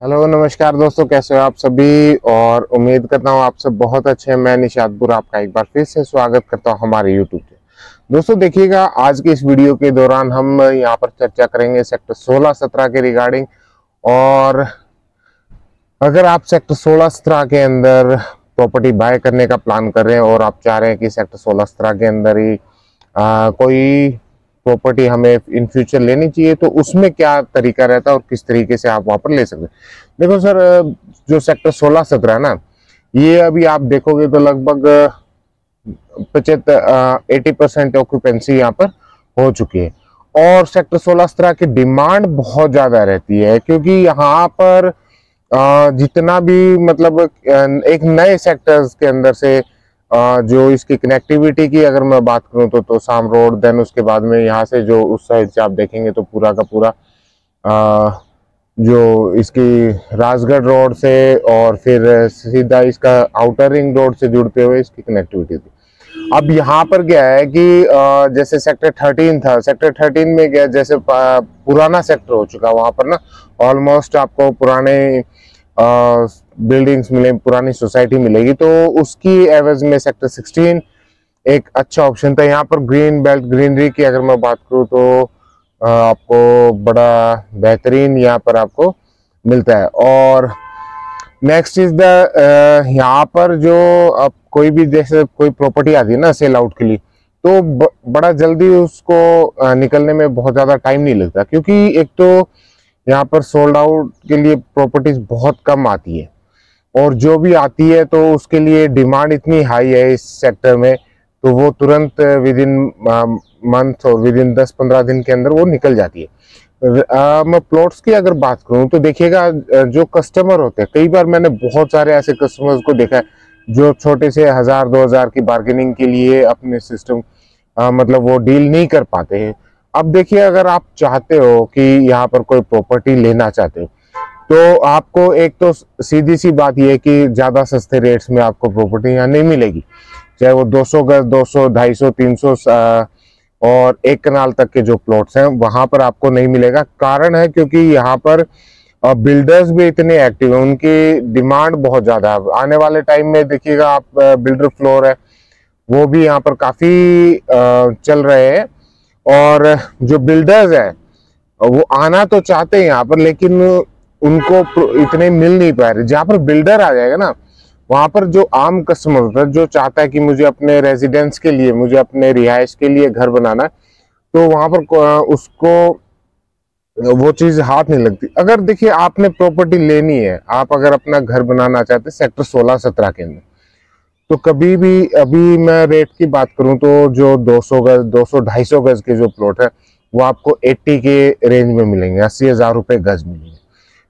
Hello नमस्कार दोस्तों, कैसे हो आप सभी। और उम्मीद करता हूँ आप सब बहुत अच्छे हैं। मैं निशादपुर आपका एक बार फिर से स्वागत करता हूँ हमारे यूट्यूब पे। दोस्तों देखिएगा, आज के इस वीडियो के दौरान हम यहाँ पर चर्चा करेंगे सेक्टर 16-17 के रिगार्डिंग। और अगर आप सेक्टर 16-17 के अंदर प्रॉपर्टी बाय करने का प्लान कर रहे हैं और आप चाह रहे हैं कि सेक्टर 16-17 के अंदर ही कोई प्रॉपर्टी हमें इन फ्यूचर लेनी चाहिए, तो उसमें क्या तरीका रहता है और किस तरीके से आप वहां पर ले सकते हैं। देखो सर, जो सेक्टर 16-17 है ना, ये अभी आप देखोगे तो लगभग 80% ऑक्यूपेंसी यहाँ पर हो चुकी है। और सेक्टर 16-17 की डिमांड बहुत ज्यादा रहती है, क्योंकि यहाँ पर जितना भी मतलब एक नए सेक्टर्स के अंदर से जो इसकी कनेक्टिविटी की अगर मैं बात करूं तो शाम रोड, देन उसके बाद में यहाँ से जो उस साइड से आप देखेंगे तो पूरा का पूरा जो इसकी राजगढ़ रोड से और फिर सीधा इसका आउटर रिंग रोड से जुड़ते हुए इसकी कनेक्टिविटी थी। अब यहाँ पर क्या है कि जैसे सेक्टर 13 था, सेक्टर 13 में क्या जैसे पुराना सेक्टर हो चुका, वहां पर ना ऑलमोस्ट आपको पुराने बिल्डिंग्स मिले, पुरानी सोसाइटी मिलेगी, तो उसकी एवज में सेक्टर 16 एक अच्छा ऑप्शन था। यहाँ पर ग्रीन बेल्ट ग्रीनरी की अगर मैं बात करूँ तो आपको बड़ा बेहतरीन यहाँ पर आपको मिलता है। और नेक्स्ट इज द यहाँ पर जो अब कोई भी जैसे कोई प्रॉपर्टी आती है ना सेल आउट के लिए, तो बड़ा जल्दी उसको निकलने में बहुत ज़्यादा टाइम नहीं लगता, क्योंकि एक तो यहाँ पर सोल्ड आउट के लिए प्रॉपर्टीज बहुत कम आती है, और जो भी आती है तो उसके लिए डिमांड इतनी हाई है इस सेक्टर में, तो वो तुरंत विद इन मंथ और विद इन 10-15 दिन के अंदर वो निकल जाती है। मैं प्लॉट्स की अगर बात करूं तो देखिएगा, जो कस्टमर होते हैं, कई बार मैंने बहुत सारे ऐसे कस्टमर्स को देखा है जो छोटे से 1000-2000 की बार्गेनिंग के लिए अपने सिस्टम मतलब वो डील नहीं कर पाते हैं। अब देखिए, अगर आप चाहते हो कि यहाँ पर कोई प्रॉपर्टी लेना चाहते हो, तो आपको एक तो सीधी सी बात यह है कि ज़्यादा सस्ते रेट्स में आपको प्रॉपर्टी यहाँ नहीं मिलेगी, चाहे वो 200 गज, 200, 250, 300 और 1 कनाल तक के जो प्लॉट्स हैं वहां पर आपको नहीं मिलेगा। कारण है क्योंकि यहाँ पर बिल्डर्स भी इतने एक्टिव हैं, उनकी डिमांड बहुत ज़्यादा है। आने वाले टाइम में देखिएगा आप, बिल्डर फ्लोर है वो भी यहाँ पर काफ़ी चल रहे हैं, और जो बिल्डर्स हैं वो आना तो चाहते हैं यहाँ पर, लेकिन उनको इतने मिल नहीं पा रहे। जहाँ पर बिल्डर आ जाएगा ना, वहां पर जो आम कस्टमर होता है, जो चाहता है कि मुझे अपने रेजिडेंस के लिए, मुझे अपने रिहाइश के लिए घर बनाना है, तो वहां पर उसको वो चीज हाथ नहीं लगती। अगर देखिए आपने प्रॉपर्टी लेनी है, आप अगर अपना घर बनाना चाहते हैं सेक्टर 16-17 के अंदर, तो कभी भी, अभी मैं रेट की बात करूं तो जो 200 गज, 200-250 गज के जो प्लॉट है वो आपको 80 के रेंज में मिलेंगे, 80,000 रुपए गज मिलेंगे।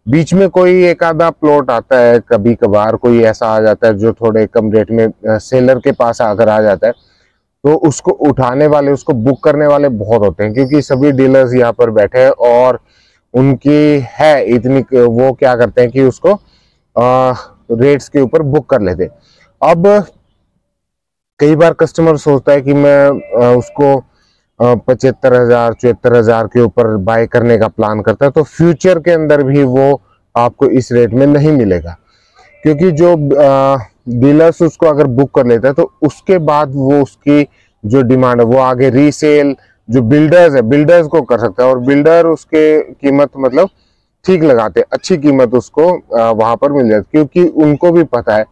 बीच में कोई एक आधा प्लॉट आता है, कभी कभार कोई ऐसा आ जाता है जो थोड़े कम रेट में सेलर के पास अगर आ जाता है, तो उसको उठाने वाले, उसको बुक करने वाले बहुत होते हैं, क्योंकि सभी डीलर्स यहाँ पर बैठे हैं और उनकी है इतनी, वो क्या करते हैं कि उसको रेट्स के ऊपर बुक कर लेते हैं। अब कई बार कस्टमर सोचता है कि मैं उसको 75,000, 74,000 के ऊपर बाय करने का प्लान करता है, तो फ्यूचर के अंदर भी वो आपको इस रेट में नहीं मिलेगा, क्योंकि जो डीलर्स उसको अगर बुक कर लेता है तो उसके बाद वो उसकी जो डिमांड है वो आगे रीसेल जो बिल्डर्स है, बिल्डर्स को कर सकता है, और बिल्डर उसके कीमत मतलब ठीक लगाते हैं, अच्छी कीमत उसको वहां पर मिल जाती है, क्योंकि उनको भी पता है।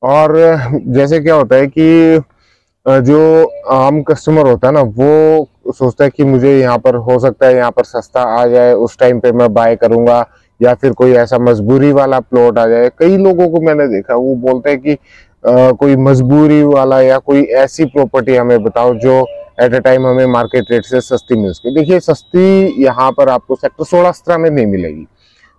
और जैसे क्या होता है कि जो आम कस्टमर होता है ना, वो सोचता है कि मुझे यहाँ पर हो सकता है यहाँ पर सस्ता आ जाए, उस टाइम पे मैं बाय करूंगा, या फिर कोई ऐसा मजबूरी वाला प्लॉट आ जाए। कई लोगों को मैंने देखा, वो बोलते हैं कि कोई मजबूरी वाला या कोई ऐसी प्रॉपर्टी हमें बताओ जो एट अ टाइम हमें मार्केट रेट से सस्ती मिल सके। देखिए, सस्ती यहाँ पर आपको सेक्टर 16-17 में नहीं मिलेगी।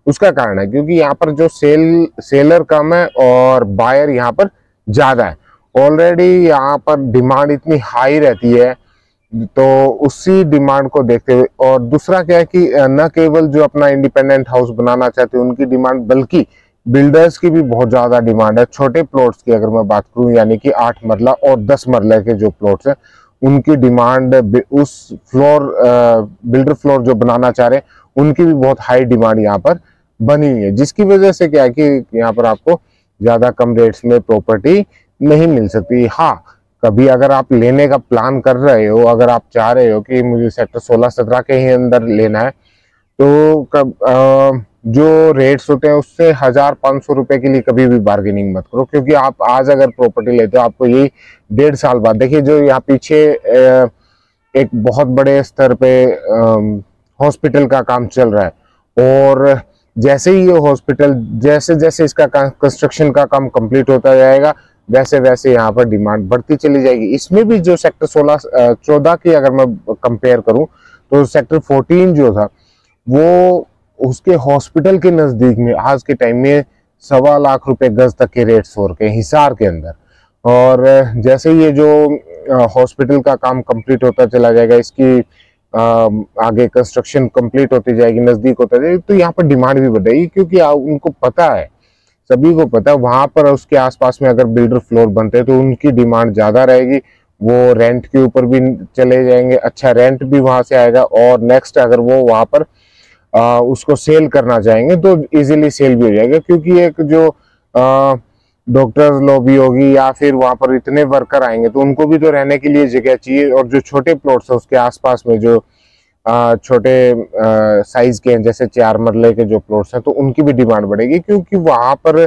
उसका कारण है क्योंकि यहाँ पर जो सेलर कम है और बायर यहाँ पर ज्यादा है। ऑलरेडी यहाँ पर डिमांड इतनी हाई रहती है, तो उसी डिमांड को देखते हुए, और दूसरा क्या है कि न केवल जो अपना इंडिपेंडेंट हाउस बनाना चाहते हैं उनकी डिमांड, बल्कि बिल्डर्स की भी बहुत ज्यादा डिमांड है। छोटे प्लॉट्स की अगर मैं बात करूं, यानी कि 8 मरला और 10 मरले के जो प्लॉट्स हैं, उनकी डिमांड, उस फ्लोर बिल्डर फ्लोर जो बनाना चाह रहे हैं उनकी भी बहुत हाई डिमांड यहाँ पर बनी हुई है, जिसकी वजह से क्या है कि यहाँ पर आपको ज्यादा कम रेट्स में प्रॉपर्टी नहीं मिल सकती। हाँ, कभी अगर आप लेने का प्लान कर रहे हो, अगर आप चाह रहे हो कि मुझे सेक्टर 16-17 के ही अंदर लेना है, तो जो रेट्स होते हैं उससे 1,500 रुपए के लिए कभी भी बार्गेनिंग मत करो, क्योंकि आप आज अगर प्रॉपर्टी लेते हो आपको यही 1.5 साल बाद, देखिए जो यहाँ पीछे एक बहुत बड़े स्तर पे हॉस्पिटल का काम चल रहा है, और जैसे ही ये हॉस्पिटल, जैसे जैसे इसका कंस्ट्रक्शन का काम कंप्लीट होता जाएगा, वैसे वैसे यहाँ पर डिमांड बढ़ती चली जाएगी। इसमें भी जो सेक्टर 14 की अगर मैं कंपेयर करूं, तो सेक्टर 14 जो था वो उसके हॉस्पिटल के नजदीक में आज के टाइम में 1.25 लाख रुपए गज तक के रेट्स हो रखे हैं हिसार के अंदर। और जैसे ये जो हॉस्पिटल का काम कंप्लीट होता चला जाएगा, इसकी आगे कंस्ट्रक्शन कंप्लीट होती जाएगी, नजदीक होता जाएगी, तो यहाँ पर डिमांड भी बढ़ेगी, क्योंकि उनको पता है, सभी को पता है वहां पर उसके आसपास में अगर बिल्डर फ्लोर बनते हैं तो उनकी डिमांड ज्यादा रहेगी, वो रेंट के ऊपर भी चले जाएंगे, अच्छा रेंट भी वहां से आएगा, और नेक्स्ट अगर वो वहां पर उसको सेल करना चाहेंगे तो इजीली सेल भी हो जाएगा, क्योंकि एक जो डॉक्टर लॉबी होगी या फिर वहां पर इतने वर्कर आएंगे तो उनको भी तो रहने के लिए जगह चाहिए। और जो छोटे प्लॉट्स है उसके आसपास में जो छोटे साइज के हैं, जैसे 4 मरले के जो प्लॉट्स हैं, तो उनकी भी डिमांड बढ़ेगी, क्योंकि वहां पर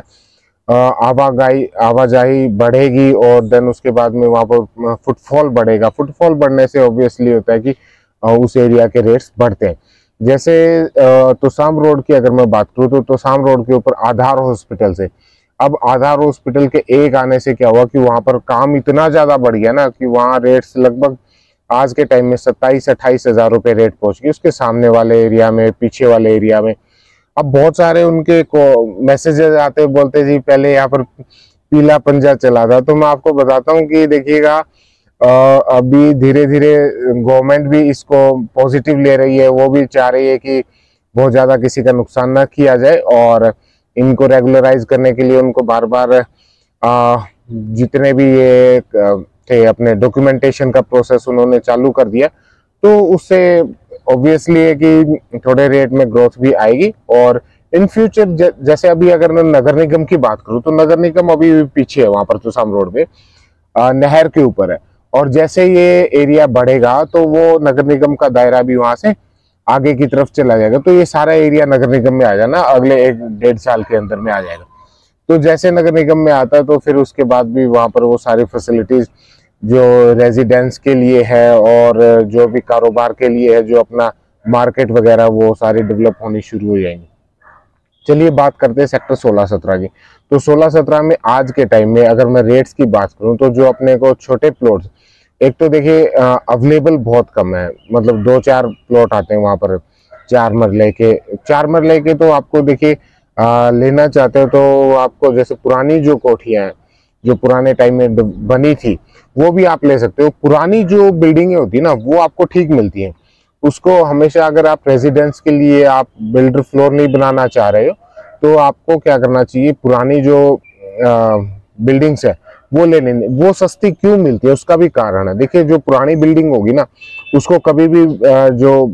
आवाजाही बढ़ेगी, और देन उसके बाद में वहां पर फुटफॉल बढ़ेगा। फुटफॉल बढ़ने से ऑब्वियसली होता है कि उस एरिया के रेट्स बढ़ते हैं। जैसे तोसाम रोड की अगर मैं बात करूँ, तो तोसाम रोड के ऊपर आधार हॉस्पिटल से, अब आधार हॉस्पिटल के एक आने से क्या हुआ कि वहां पर काम इतना ज्यादा बढ़ गया ना कि वहां रेट्स लगभग आज के टाइम में 27-28 हजार रुपए रेट पहुंच गई, उसके सामने वाले एरिया में, पीछे वाले एरिया में। अब बहुत सारे उनके मैसेजेस आते, बोलते जी पहले यहाँ पर पीला पंजा चला था। तो मैं आपको बताता हूँ कि देखिएगा, अभी धीरे धीरे गवर्नमेंट भी इसको पॉजिटिव ले रही है, वो भी चाह रही है कि बहुत ज्यादा किसी का नुकसान ना किया जाए, और इनको रेगुलराइज करने के लिए उनको बार बार जितने भी ये थे अपने डॉक्यूमेंटेशन का प्रोसेस उन्होंने चालू कर दिया, तो उससे ऑब्वियसली है कि थोड़े रेट में ग्रोथ भी आएगी। और इन फ्यूचर जैसे अभी अगर मैं नगर निगम की बात करूं, तो नगर निगम अभी भी पीछे है, वहां पर तोसाम रोड पे नहर के ऊपर है, और जैसे ये एरिया बढ़ेगा तो वो नगर निगम का दायरा भी वहां से आगे की तरफ चला जाएगा, तो ये सारा एरिया नगर निगम में आ जाना अगले 1-1.5 साल के अंदर में आ जाएगा। तो जैसे नगर निगम में आता है तो फिर उसके बाद भी वहां पर वो सारी फैसिलिटीज जो रेजिडेंस के लिए है और जो भी कारोबार के लिए है, जो अपना मार्केट वगैरह, वो सारी डेवलप होनी शुरू हो जाएंगी। चलिए बात करते हैं सेक्टर 16-17 की। तो 16-17 में आज के टाइम में अगर मैं रेट्स की बात करूं, तो जो अपने को छोटे प्लॉट्स, एक तो देखिए अवेलेबल बहुत कम है, मतलब 2-4 प्लॉट आते हैं वहां पर 4 मरले के। तो आपको देखिए लेना चाहते हो तो आपको, जैसे पुरानी जो कोठियां हैं जो पुराने टाइम में बनी थी, वो भी आप ले सकते हो। पुरानी जो बिल्डिंगें होती है ना, वो आपको ठीक मिलती हैं। उसको हमेशा, अगर आप रेजिडेंस के लिए आप बिल्डर फ्लोर नहीं बनाना चाह रहे हो, तो आपको क्या करना चाहिए, पुरानी जो बिल्डिंग्स है वो लेने। वो सस्ती क्यों मिलती है, उसका भी कारण है। देखिए जो पुरानी बिल्डिंग होगी ना, उसको कभी भी जो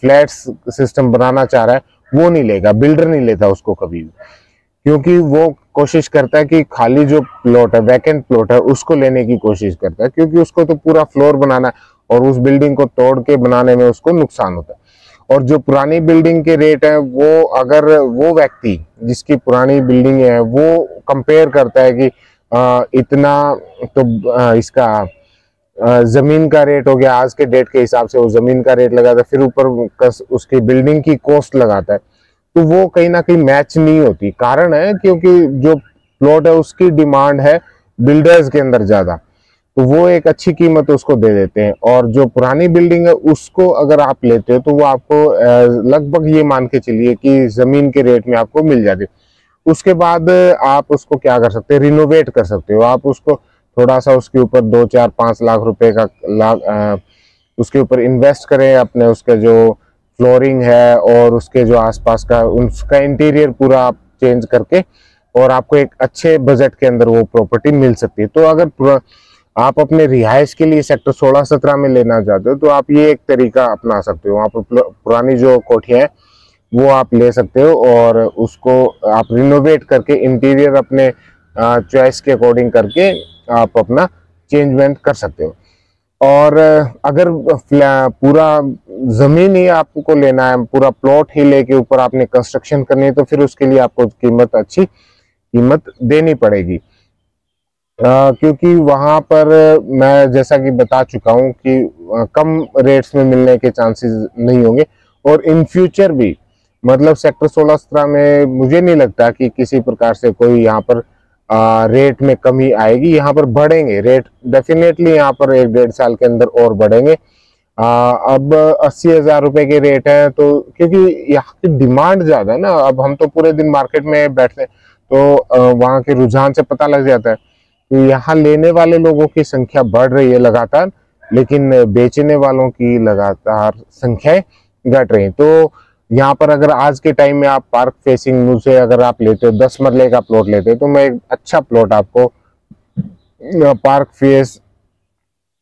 फ्लैट्स सिस्टम बनाना चाह रहा है वो नहीं लेगा, बिल्डर नहीं लेता उसको कभी भी, क्योंकि वो कोशिश करता है कि खाली जो प्लॉट है, वैकेंट प्लॉट है, उसको लेने की कोशिश करता है, क्योंकि उसको तो पूरा फ्लोर बनाना है और उस बिल्डिंग को तोड़ के बनाने में उसको नुकसान होता है। और जो पुरानी बिल्डिंग के रेट है, वो अगर वो व्यक्ति जिसकी पुरानी बिल्डिंग है वो कंपेयर करता है कि इतना तो इसका जमीन का रेट हो गया, आज के डेट के हिसाब से वो जमीन का रेट लगाता है, फिर ऊपर उसकी बिल्डिंग की कॉस्ट लगाता है, तो वो कहीं ना कहीं मैच नहीं होती। कारण है क्योंकि जो प्लॉट है उसकी डिमांड है बिल्डर्स के अंदर ज्यादा, तो वो एक अच्छी कीमत उसको दे देते हैं। और जो पुरानी बिल्डिंग है उसको अगर आप लेते हो तो वो आपको लगभग ये मान के चलिए कि जमीन के रेट में आपको मिल जाती है। उसके बाद आप उसको क्या कर सकते हैं, रिनोवेट कर सकते हो। आप उसको थोड़ा सा उसके ऊपर 2-4-5 लाख रुपए का उसके ऊपर इन्वेस्ट करें, अपने उसका जो फ्लोरिंग है और उसके जो आसपास का उसका इंटीरियर पूरा आप चेंज करके, और आपको एक अच्छे बजट के अंदर वो प्रॉपर्टी मिल सकती है। तो अगर आप अपने रिहाइश के लिए सेक्टर 16-17 में लेना चाहते हो तो आप ये एक तरीका अपना सकते हो। वहाँ पर पुरानी जो कोठियां हैं वो आप ले सकते हो और उसको आप रिनोवेट करके इंटीरियर अपने चॉइस के अकॉर्डिंग करके आप अपना चेंजमेंट कर सकते हो। और अगर पूरा जमीन ही आपको लेना है, पूरा प्लॉट ही लेके ऊपर आपने कंस्ट्रक्शन करनी है, तो फिर उसके लिए आपको अच्छी कीमत देनी पड़ेगी। क्योंकि वहां पर मैं जैसा कि बता चुका हूं कि कम रेट्स में मिलने के चांसेस नहीं होंगे। और इन फ्यूचर भी मतलब सेक्टर 16-17 में मुझे नहीं लगता कि किसी प्रकार से कोई यहाँ पर रेट में कमी आएगी। यहाँ पर बढ़ेंगे रेट डेफिनेटली, यहाँ पर 1-1.5 साल के अंदर और बढ़ेंगे। अब 80,000 रुपए के रेट है, तो क्योंकि यहाँ की डिमांड ज्यादा है ना। अब हम तो पूरे दिन मार्केट में बैठते हैं, तो वहाँ के रुझान से पता लग जाता है। तो यहाँ लेने वाले लोगों की संख्या बढ़ रही है लगातार, लेकिन बेचने वालों की लगातार संख्याएं घट रही है। तो यहाँ पर अगर आज के टाइम में आप पार्क फेसिंग मुझसे अगर आप लेते हो, 10 मरले का प्लॉट लेते हो, तो मैं एक अच्छा प्लॉट आपको पार्क फेस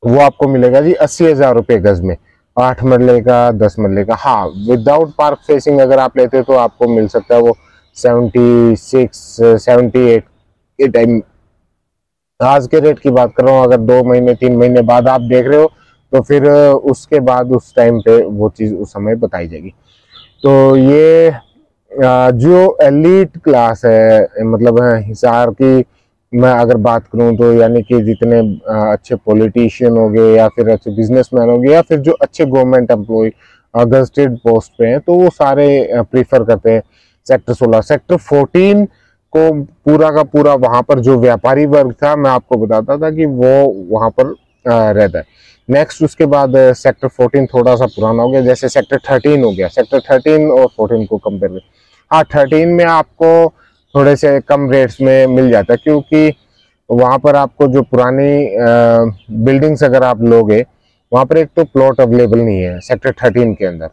वो आपको मिलेगा जी 80,000 रुपये गज में, 8 मरले का, 10 मरले का। हाँ, विदाउट पार्क फेसिंग अगर आप लेते हो तो आपको मिल सकता है वो 76-78 के टाइम। आज के रेट की बात कर रहा हूँ, अगर 2 महीने 3 महीने बाद आप देख रहे हो तो फिर उसके बाद उस टाइम पे वो चीज़ उस समय बताई जाएगी। तो ये जो एलीट क्लास है, मतलब हिसार की मैं अगर बात करूं तो, यानी कि जितने अच्छे पॉलिटिशियन हो गए या फिर अच्छे बिजनेसमैन हो गए या फिर जो अच्छे गवर्नमेंट एम्प्लॉय गजटेड पोस्ट पे हैं, तो वो सारे प्रीफर करते हैं सेक्टर 16। सेक्टर 14 को पूरा का पूरा वहां पर जो व्यापारी वर्ग था, मैं आपको बताता था कि वो वहां पर रहता है। नेक्स्ट उसके बाद सेक्टर 14 थोड़ा सा पुराना हो गया, जैसे सेक्टर 13 हो गया। सेक्टर 13 और 14 को कंपेयर करें, हाँ 13 में आपको थोड़े से कम रेट्स में मिल जाता है, क्योंकि वहाँ पर आपको जो पुरानी बिल्डिंग्स अगर आप लोगे, वहाँ पर एक तो प्लॉट अवेलेबल नहीं है सेक्टर 13 के अंदर।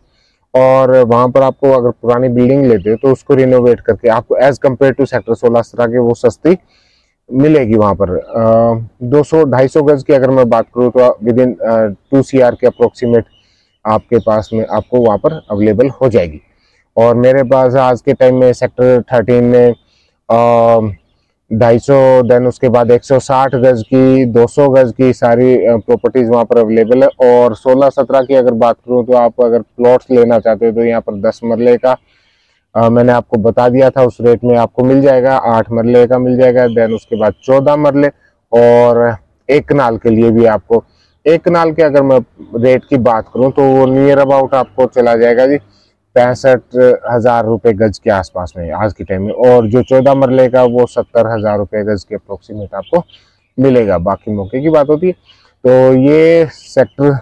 और वहाँ पर आपको अगर पुरानी बिल्डिंग लेते हो तो उसको रिनोवेट करके आपको एज कम्पेयर टू सेक्टर 16-17 के वो सस्ती मिलेगी। वहाँ पर 200-250 गज की अगर मैं बात करूँ तो विद इन 2 CR के अप्रोक्सीमेट आपके पास में आपको वहाँ पर अवेलेबल हो जाएगी। और मेरे पास आज के टाइम में सेक्टर 13 में 250, देन उसके बाद 160 गज की, 200 गज की सारी प्रॉपर्टीज वहाँ पर अवेलेबल है। और 16-17 की अगर बात करूँ तो आप अगर प्लॉट्स लेना चाहते हो तो यहाँ पर 10 मरले का मैंने आपको बता दिया था, उस रेट में आपको मिल जाएगा। 8 मरले का मिल जाएगा, देन उसके बाद 14 मरले। और एक कनाल के लिए भी आपको, एक कनाल के अगर मैं रेट की बात करूं तो वो नियर अबाउट आपको चला जाएगा जी 65,000 रुपये गज के आसपास में आज के टाइम में। और जो 14 मरले का वो 70,000 रुपये गज के अप्रोक्सीमेट आपको मिलेगा। बाकी मौके की बात होती है। तो ये सेक्टर